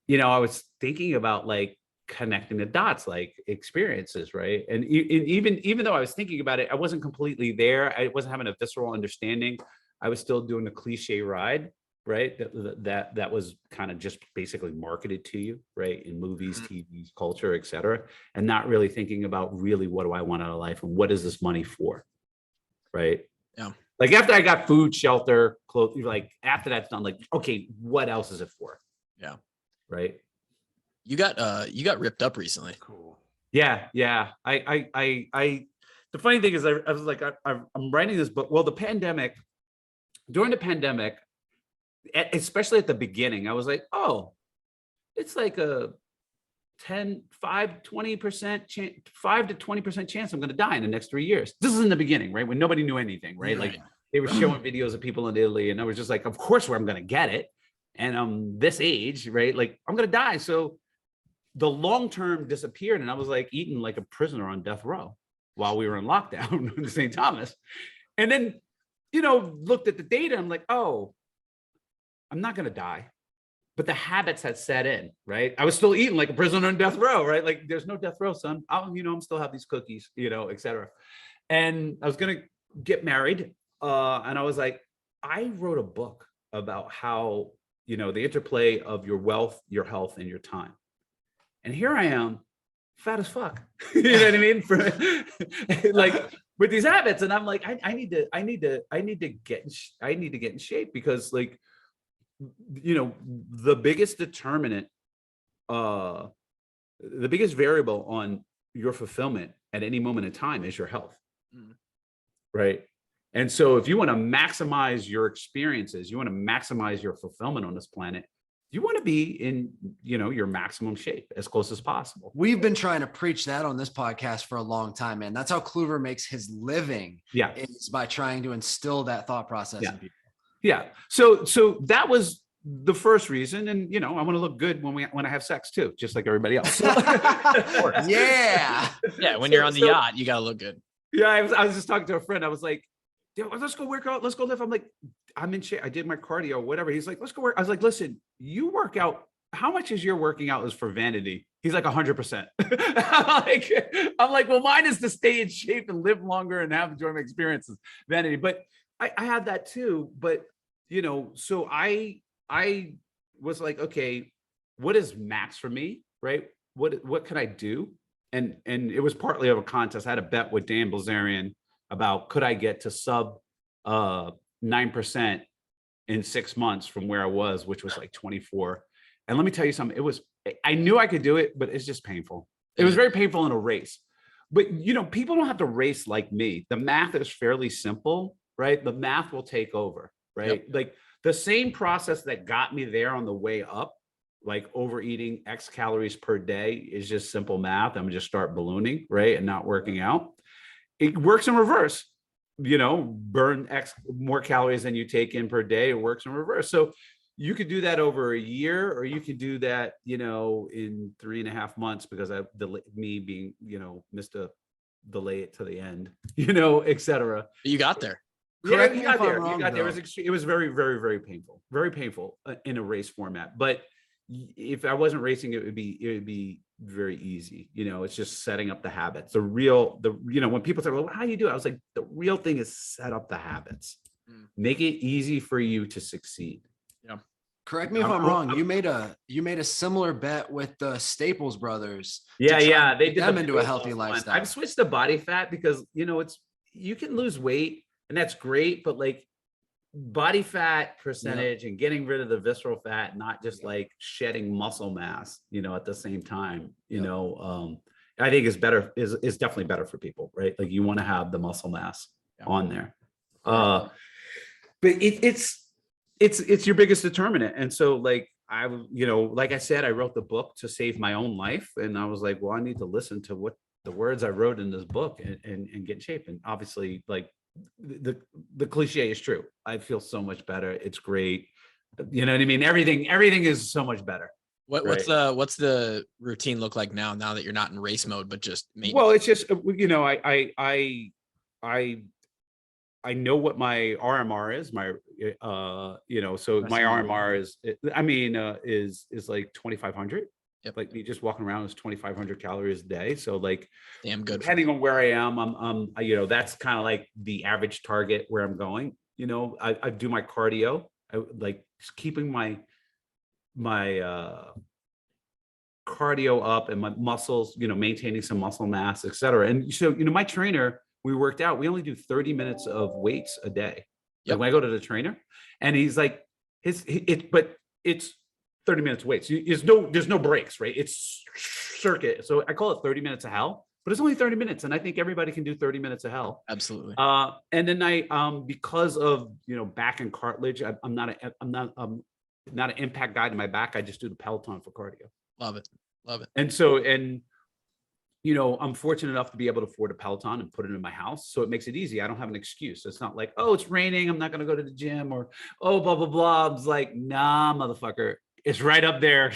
I was thinking about like connecting the dots, like experiences. Right. And even though I was thinking about it, I wasn't completely there. I wasn't having a visceral understanding. I was still doing the cliche ride. Right. That was kind of just basically marketed to you, right, in movies, TV, culture, et cetera, and not really thinking about really what do I want out of life and what is this money for? Right. Yeah. Like after I got food, shelter, clothes, like after that's done, like, okay, what else is it for? Yeah. Right. You got ripped up recently. Cool. Yeah. Yeah. The funny thing is I was like, I'm writing this book. Well, during the pandemic, especially at the beginning, I was like, oh, it's like a 20% chance, 5 to 20% chance I'm going to die in the next 3 years. This is in the beginning, right? When nobody knew anything, right? Like they were showing videos of people in Italy and I was just like, of course, where I'm going to get it. And I'm this age, right? Like I'm going to die. So the long-term disappeared. And I was like eating like a prisoner on death row while we were in lockdown in St. Thomas. And then, looked at the data. I'm like, oh, I'm not going to die, but the habits had set in, right? I was still eating like a prisoner on death row, right? Like there's no death row, son. I'm still have these cookies, et cetera. And I was going to get married. And I was like, I wrote a book about how, the interplay of your wealth, your health, and your time. And here I am, fat as fuck. You know what I mean? Like with these habits. And I'm like, I need to get in shape because like, the biggest determinant, the biggest variable on your fulfillment at any moment in time is your health. Right. And so if you want to maximize your experiences, you want to maximize your fulfillment on this planet, you want to be in, your maximum shape as close as possible. We've been trying to preach that on this podcast for a long time, man. That's how Kluver makes his living. Yeah. Is by trying to instill that thought process in people. Yeah. So that was the first reason. And, I want to look good when I have sex too, just like everybody else. Yeah. Yeah. When you're on the yacht, you got to look good. Yeah. I was just talking to a friend. I was like, let's go work out. Let's go lift. I'm like, I'm in shape. I did my cardio, whatever. He's like, let's go work. I was like, listen, you work out. How much is your working out is for vanity? He's like 100%. I'm like, well, mine is to stay in shape and live longer and have enjoyment experiences. Vanity. But I have that too. But, so I was like, okay, what is max for me? Right. What can I do? And it was partly of a contest. I had a bet with Dan Bilzerian about could I get to sub 9% in 6 months from where I was, which was like 24. And let me tell you something, I knew I could do it, but it's just painful. It was very painful in a race. But, you know, people don't have to race like me. The math is fairly simple, right? The math will take over, right? Yep. Like the same process that got me there on the way up, like overeating X calories per day is just simple math. I'm just start ballooning, right? And not working out. It works in reverse, you know, burn X more calories than you take in per day. It works in reverse. So you could do that over a year, or you could do that, you know, in 3.5 months, because me being, you know, missed a delay it to the end, you know, et cetera. You got there. Correct Yeah, me you got if I'm there. wrong, You got there. though. It was very, very, very painful in a race format. But if I wasn't racing, it would be very easy. You know, it's just setting up the habits. You know, when people say, well, how do you do it? I was like, the real thing is set up the habits. Make it easy for you to succeed. Yeah. Correct me if I'm wrong. You made a similar bet with the Staples brothers. Yeah. They Get did them the into a weight healthy loss one. lifestyle. I've switched to body fat because, you know, you can lose weight and that's great, but like body fat percentage and getting rid of the visceral fat, not just like shedding muscle mass, you know, at the same time, you know, I think is better, is definitely better for people, right? Like you want to have the muscle mass on there. But it's your biggest determinant. And so like, you know, like I said, I wrote the book to save my own life. And I was like, well, I need to listen to what the words I wrote in this book and get in shape. And obviously like the cliche is true. I feel so much better. It's great. You know what I mean? Everything is so much better. What's the routine look like now that you're not in race mode, but just maintenance? Well, it's just, you know, I know what my RMR is, you know, so my RMR is like 2,500. Yep. Like me just walking around is 2,500 calories a day. So like, damn good. Depending on where I am, you know, that's kind of like the average target where I'm going. You know, I do my cardio. I like just keeping my cardio up and my muscles, you know, maintaining some muscle mass, et cetera. And so, you know, my trainer, we worked out, we only do 30 minutes of weights a day. Like when I go to the trainer and he's like, but it's 30 minutes weights. There's no breaks, right? It's circuit. So I call it 30 minutes of hell, but it's only 30 minutes. And I think everybody can do 30 minutes of hell. Absolutely. And then because of, you know, back and cartilage, I'm not an impact guy to my back. I just do the Peloton for cardio. Love it. And you know, I'm fortunate enough to be able to afford a Peloton and put it in my house. So it makes it easy. I don't have an excuse. It's not like, oh, it's raining, I'm not going to go to the gym, or, oh, blah, blah, blah. It's like, nah, motherfucker. It's right up there.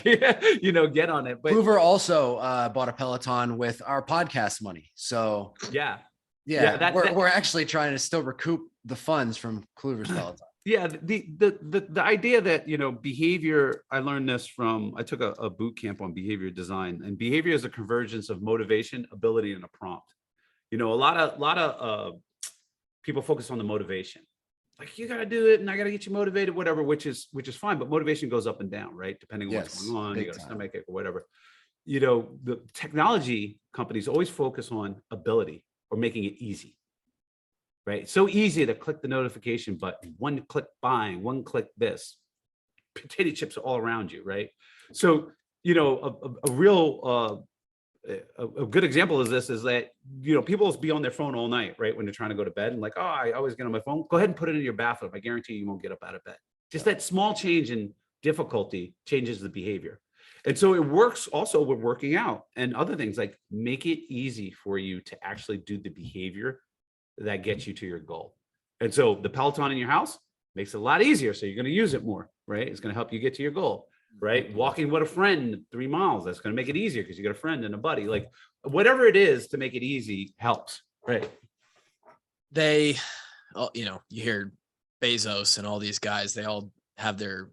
You know, get on it. But Kluver also bought a Peloton with our podcast money. So yeah, we're actually trying to still recoup the funds from Kluver's Peloton. Yeah, the idea that, you know, behavior, I learned this I took a boot camp on behavior design, and behavior is a convergence of motivation, ability, and a prompt. You know, a lot of people focus on the motivation. Like, you got to do it and I got to get you motivated, whatever, which is fine. But motivation goes up and down, right? Depending on what's going on, you got a stomach ache or whatever. You know, the technology companies always focus on ability or making it easy. Right? It's so easy to click the notification button, one click buying, one click this. Potato chips are all around you, right? So, you know, a real a good example of this is that, you know, people will be on their phone all night, right? When they're trying to go to bed and like, oh, I always get on my phone. Go ahead and put it in your bathroom. I guarantee you won't get up out of bed. Just that small change in difficulty changes the behavior. And so it works also with working out and other things, like make it easy for you to actually do the behavior that gets you to your goal. And so the Peloton in your house makes it a lot easier. So you're going to use it more, right? It's going to help you get to your goal, right? Walking with a friend 3 miles, that's going to make it easier because you got a friend and a buddy. Like whatever it is to make it easy helps, right? You know, you hear Bezos and all these guys, they all have their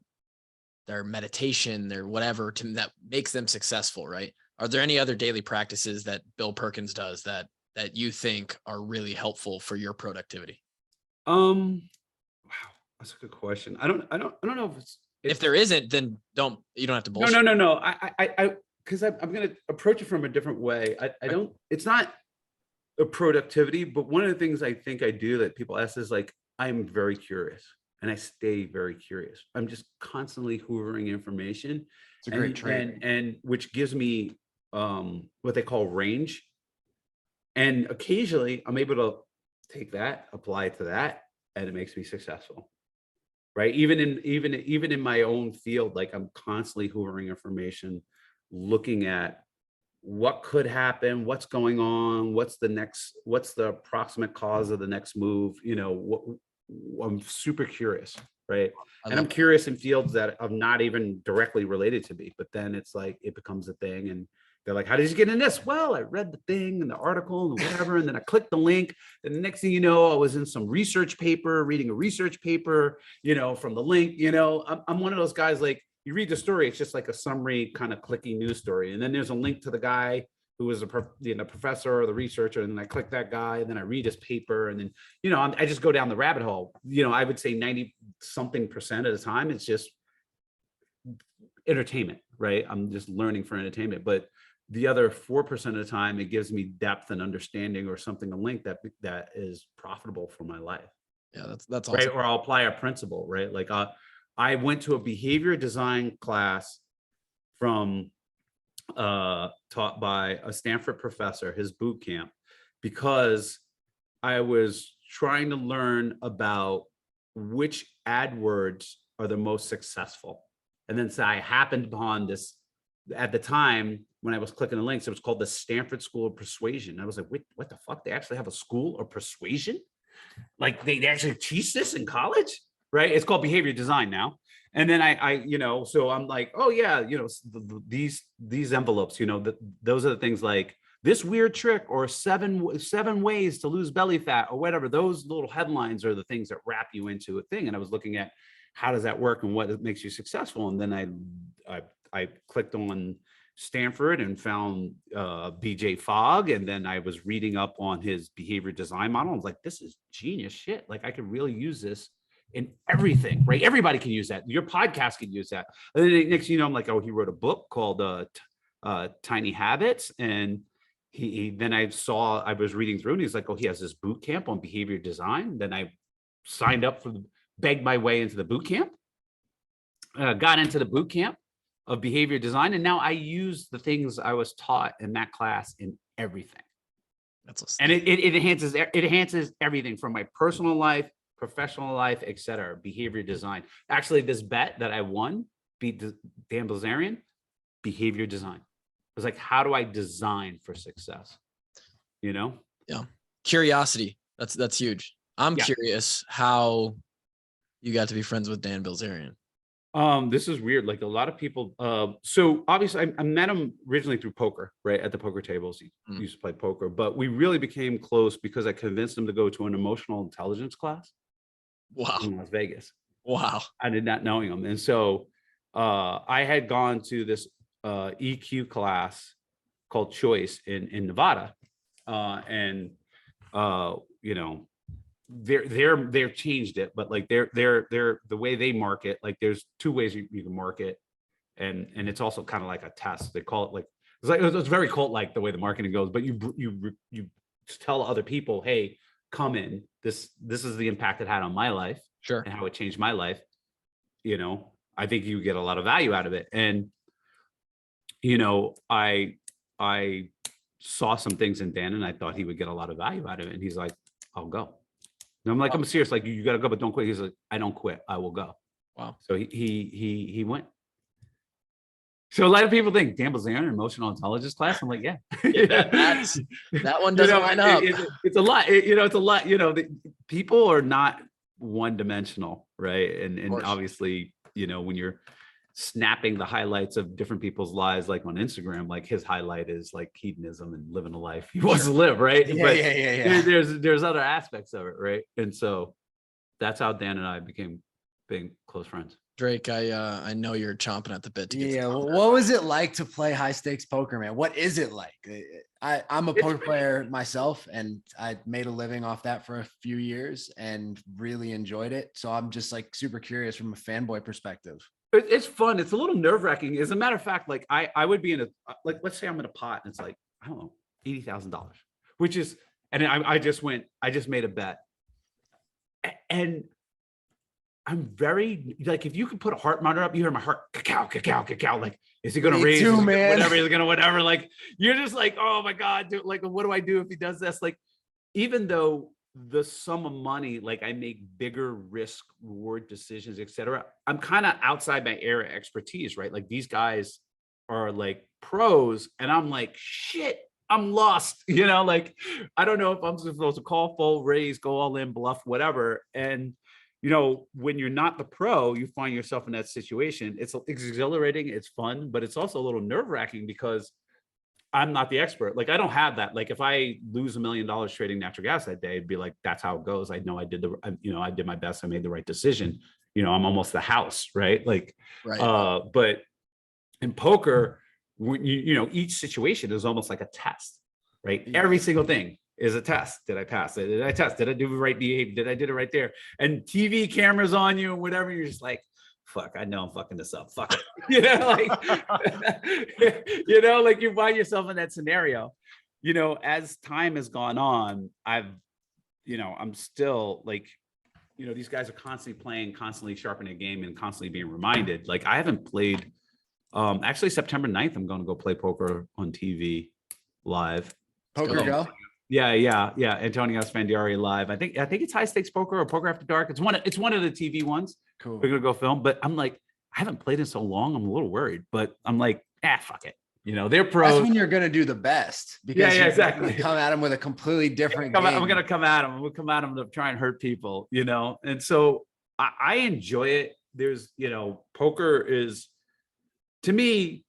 meditation, their whatever that makes them successful, right? Are there any other daily practices that Bill Perkins does that you think are really helpful for your productivity? Wow, that's a good question. I don't know if there isn't, then you don't have to bullshit. No. I because I'm going to approach it from a different way. I don't, it's not a productivity, but one of the things I think I do that people ask is like, I'm very curious. and I stay very curious. I'm just constantly hoovering information. It's a great trait. And which gives me what they call range. And occasionally I'm able to take that, apply it to that, and it makes me successful. Right. Even in my own field, like I'm constantly hoovering information, looking at what could happen, what's going on, what's the approximate cause of the next move. I'm super curious. Right. And I'm curious in fields that are not even directly related to me, but then it's like, it becomes a thing. And they're like, how did you get in this? Well, I read the thing and the article and whatever, and then I clicked the link. And the next thing you know, I was in some research paper, reading a research paper, from the link. I'm one of those guys, like, you read the story, it's just like a summary kind of clicky news story. And then there's a link to the guy who was a professor or the researcher. And then I click that guy, and then I read his paper. And then, I just go down the rabbit hole. I would say 90-something% of the time, it's just entertainment, right? I'm just learning for entertainment. But the other 4% of the time, it gives me depth and understanding, or something, a link that is profitable for my life. Yeah, that's awesome. Right. Or I'll apply a principle, right? Like I went to a behavior design class taught by a Stanford professor, his boot camp, because I was trying to learn about which AdWords are the most successful. And then so I happened upon this at the time when I was clicking the links. It was called the Stanford School of Persuasion. I was like, wait, what the fuck? They actually have a school of persuasion? Like they actually teach this in college, right? It's called behavior design now. And then I so I'm like, oh yeah, these envelopes, those are the things like this weird trick, or seven ways to lose belly fat, or whatever. Those little headlines are the things that wrap you into a thing. And I was looking at how does that work and what makes you successful. And then I clicked on Stanford and found BJ Fogg, and then I was reading up on his behavior design model. I was like, this is genius shit. Like I could really use this in everything, right? Everybody can use that. Your podcast can use that. And then next, I'm like, oh, he wrote a book called Tiny Habits. And then I was reading through, and he's like, oh, he has this boot camp on behavior design. Then I signed up begged my way into the boot camp, got into the boot camp of behavior design. And now I use the things I was taught in that class in everything. And it enhances everything from my personal life, professional life, etc. Behavior design. Actually, this bet that I won beat Dan Bilzerian, behavior design. It was like, how do I design for success? Yeah. Curiosity. That's huge. I'm curious how you got to be friends with Dan Bilzerian. This is weird. Like a lot of people. So obviously I met him originally through poker, right? At the poker tables. He used to play poker, but we really became close because I convinced him to go to an emotional intelligence class. Wow. In Las Vegas. Wow. I did not knowing him. And so I had gone to this EQ class called Choice in Nevada. They're changed it, but like they're the way they market, like there's two ways you can market, and it's also kind of like a test. They call it like it's very cult like the way the marketing goes, but you tell other people, hey, come in, this is the impact it had on my life, sure, and how it changed my life. I think you get a lot of value out of it. And I saw some things in Dan, and I thought he would get a lot of value out of it, and he's like, I'll go. And I'm like, I'm serious. Like, you got to go, but don't quit. He's like, I don't quit. I will go. Wow. So he went. So a lot of people think Dan Bilzerian, emotional intelligence class. I'm like, yeah. that one doesn't line up. It's a lot. It's a lot. People are not one dimensional, right? And obviously, when you're snapping the highlights of different people's lives, like on Instagram, like his highlight is like hedonism and living a life he wants to live, right? Yeah. There's other aspects of it, right? And so that's how Dan and I became being close friends. Drake, I know you're chomping at the bit to get what was it like to play high stakes poker, man? What is it like? I'm a poker player myself, and I made a living off that for a few years and really enjoyed it. So I'm just like super curious from a fanboy perspective. It's fun. It's a little nerve wracking. As a matter of fact, like I would be in let's say I'm in a pot and it's like, I don't know, $80,000, which is, and I just made a bet, and I'm very like, if you could put a heart monitor up, you hear my heart, cacao, cacao, cacao. Like, is he going to Me raise? too, Is he man. Whatever. He's going to whatever. Like, you're just like, oh my God, dude, like, what do I do if he does this? Like, even though the sum of money, like I make bigger risk reward decisions, et cetera, I'm kind of outside my area of expertise, right? Like these guys are like pros and I'm like, shit, I'm lost. Like, I don't know if I'm supposed to call, fold, raise, go all in, bluff, whatever. And when you're not the pro, you find yourself in that situation. It's exhilarating, it's fun, but it's also a little nerve-wracking because I'm not the expert. Like, I don't have that. Like, if I lose $1 million trading natural gas that day, it'd be like, that's how it goes. I know I did I did my best. I made the right decision. I'm almost the house, right? Like, Right. but in poker, when each situation is almost like a test, right? Yeah. Every single thing is a test. Did I pass it? Did I test? Did I do the right behavior? Did I did it right there? And TV cameras on you and whatever, you're just like, fuck, I know I'm fucking this up. Fuck it. Like you find yourself in that scenario. As time has gone on, I'm still like, these guys are constantly playing, constantly sharpening a game and constantly being reminded. Like, I haven't played, actually September 9th, I'm going to go play poker on TV live. Poker Go. Yeah. Antonio Spandiari live. I think it's High Stakes Poker or Poker After Dark. It's one of the TV ones. Cool. We're gonna go film, but I'm like, I haven't played in so long. I'm a little worried, but I'm like, fuck it. They're pros. That's when you're gonna do the best. Because exactly. Come at them with a completely different I'm game. gonna come at them. I'm gonna come at them to try and hurt people. And so I enjoy it. There's, poker is, to me,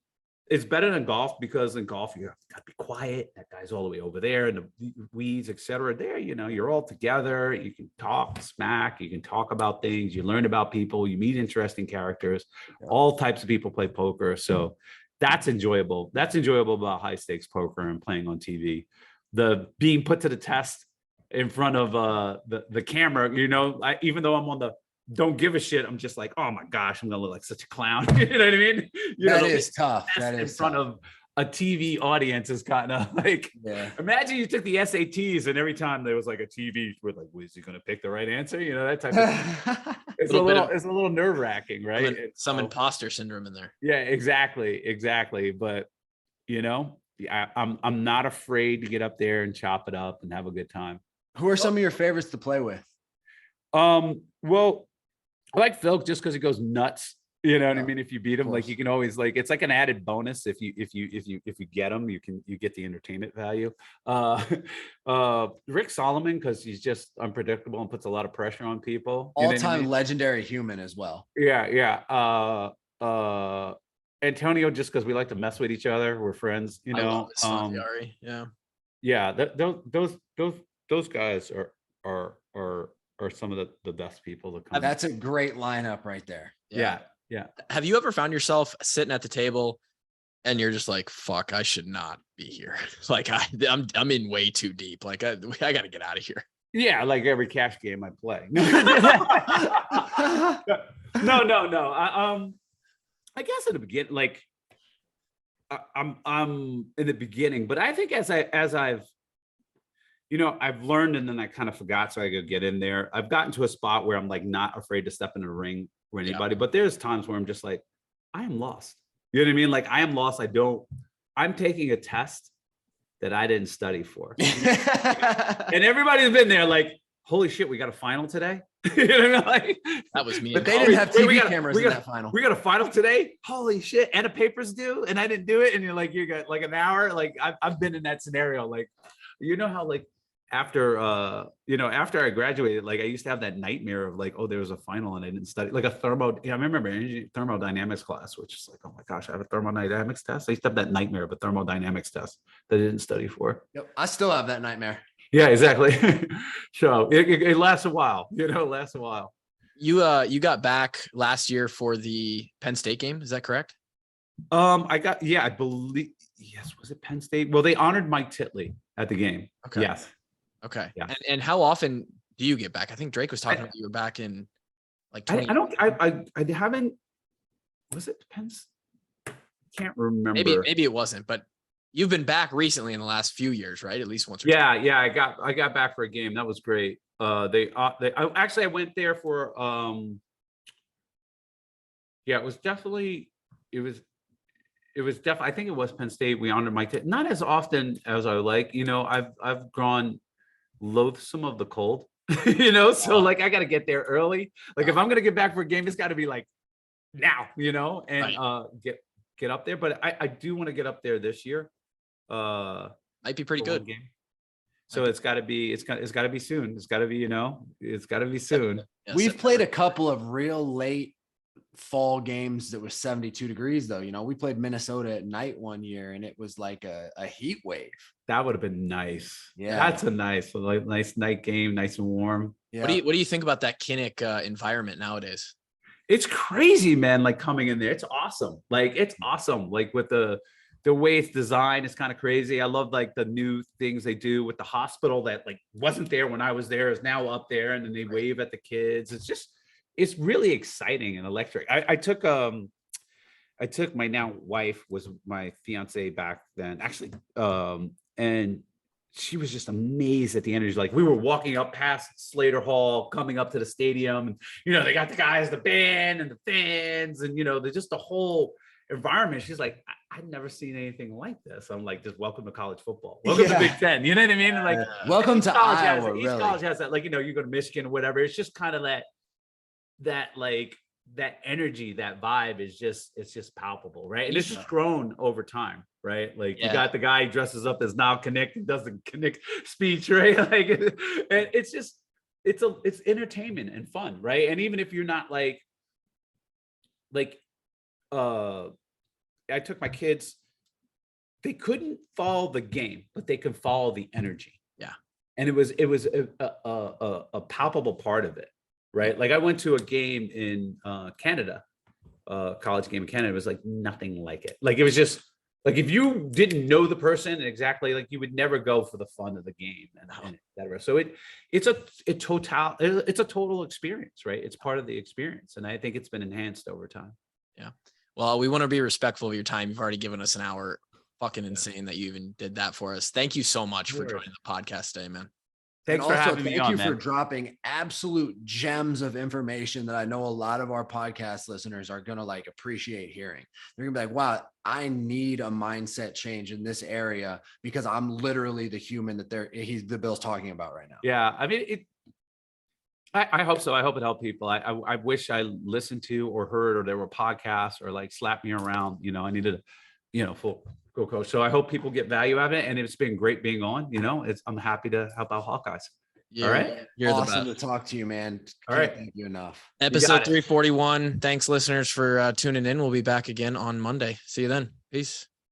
it's better than golf because in golf you got to be quiet. That guy's all the way over there in the weeds, etc. There, you're all together. You can talk smack. You can talk about things. You learn about people. You meet interesting characters. All types of people play poker, so that's enjoyable. That's enjoyable about high stakes poker and playing on TV. The being put to the test in front of the camera. Even though I'm on the don't give a shit, I'm just like, oh my gosh, I'm gonna look like such a clown. You know what I mean? That is tough. That is in front of a TV audience is kind of like, imagine you took the SATs and every time there was like a TV, we're like, is he gonna pick the right answer? That type of it's a little nerve-wracking, right? Some imposter syndrome in there. Yeah, exactly. But I'm not afraid to get up there and chop it up and have a good time. Who are some of your favorites to play with? Well, I like Phil just because he goes nuts. You know what I mean? If you beat him, like you can always like, it's like an added bonus. If you get him, you get the entertainment value. Rick Solomon, because he's just unpredictable and puts a lot of pressure on people. All-time legendary human as well. Yeah. Antonio, just because we like to mess with each other. We're friends, I love Spandiari. Those guys are some of the best people to come. That's a great lineup right there. Yeah. Have you ever found yourself sitting at the table and you're just like, fuck, I should not be here. Like I'm in way too deep. Like I got to get out of here. Yeah. Like every cash game I play. No. I guess in the beginning, like I'm in the beginning, but I think as I've learned and then I kind of forgot, so I could get in there. I've gotten to a spot where I'm like not afraid to step in the ring for anybody, but there's times where I'm just like, I am lost. You know what I mean? Like I am lost. I'm taking a test that I didn't study for. And everybody's been there like, holy shit, we got a final today. Like, that was me. But they didn't have TV cameras in that final. We got a final today. Holy shit. And a paper's due and I didn't do it. And you're like, you got like an hour. Like I've been in that scenario. Like, how like, after I graduated, like I used to have that nightmare of like, oh, there was a final and I didn't study like a I remember thermodynamics class, which is like, oh my gosh, I have a thermodynamics test. I used to have that nightmare of a thermodynamics test that I didn't study for. Yep, I still have that nightmare. Yeah, exactly. So it lasts a while, lasts a while. You got back last year for the Penn State game. Is that correct? I believe, yes. Was it Penn State? Well, they honored Mike Titley at the game. Okay. Yes. Okay. Yeah. And how often do you get back? I think Drake was talking about you were back in like 20. I haven't, was it Penn? Can't remember. Maybe it wasn't, but you've been back recently in the last few years, right? At least once or twice. Yeah. I got back for a game. That was great. I went there for Yeah, it was definitely, it was definitely, I think it was Penn State. We honored Mike, not as often as I would like, I've grown loathsome of the cold, so like I got to get there early. Like if I'm going to get back for a game, it's got to be like now, and Right. get up there. But I do want to get up there this year. Might be pretty for one good. game. So it's got to be, it's got to be soon. It's got to be, it's got to be soon. Yeah, We've September. played a couple of real late fall games that was 72 degrees though. We played Minnesota at night one year and it was like a heat wave. That would have been nice. Yeah. That's a nice night game, nice and warm. Yeah. What do you think about that Kinnick environment nowadays? It's crazy, man. Like coming in there, it's awesome. Like it's awesome. Like with the way it's designed, it's kind of crazy. I love like the new things they do with the hospital that like wasn't there when I was there, is now up there, and then they wave at the kids. It's really exciting and electric. I took my now wife, was my fiance back then, actually, and she was just amazed at the energy. Like we were walking up past Slater Hall, coming up to the stadium, and they got the guys, the band and the fans, and they're just the whole environment. She's like, I've never seen anything like this. I'm like, just welcome to college football. Welcome to Big Ten. You know what I mean? Like, welcome to Iowa. East College has that. Like, you go to Michigan or whatever. It's just kind of that energy, that vibe is just palpable, right? And it's just grown over time, right? Like you got the guy who dresses up as now Connect and does the Connect speech, right? Like, and it's entertainment and fun, right? And even if you're not like I took my kids, they couldn't follow the game, but they can follow the energy. Yeah. And it was a palpable part of it, right? Like I went to a game in Canada, college game in Canada. It was like nothing like it. Like it was just like, if you didn't know the person exactly, like you would never go for the fun of the game and et cetera. So it's a total experience, right? It's part of the experience. And I think it's been enhanced over time. Yeah. Well, we want to be respectful of your time. You've already given us an hour. Fucking insane that you even did that for us. Thank you so much for joining the podcast today, man. Thanks for having me on, man. Thank you for dropping absolute gems of information that I know a lot of our podcast listeners are going to like appreciate hearing. They're gonna be like, wow, I need a mindset change in this area because I'm literally the human that the Bill's talking about right now. Yeah. I mean, I hope so. I hope it helped people. I wish I listened to or heard, or there were podcasts or like slapped me around. I needed full go coach. So I hope people get value out of it. And it's been great being on. I'm happy to help out Hawkeyes. Yeah, all right. You're awesome to talk to you, man. All right. Thank you enough. Episode 341. Thanks, listeners, for tuning in. We'll be back again on Monday. See you then. Peace.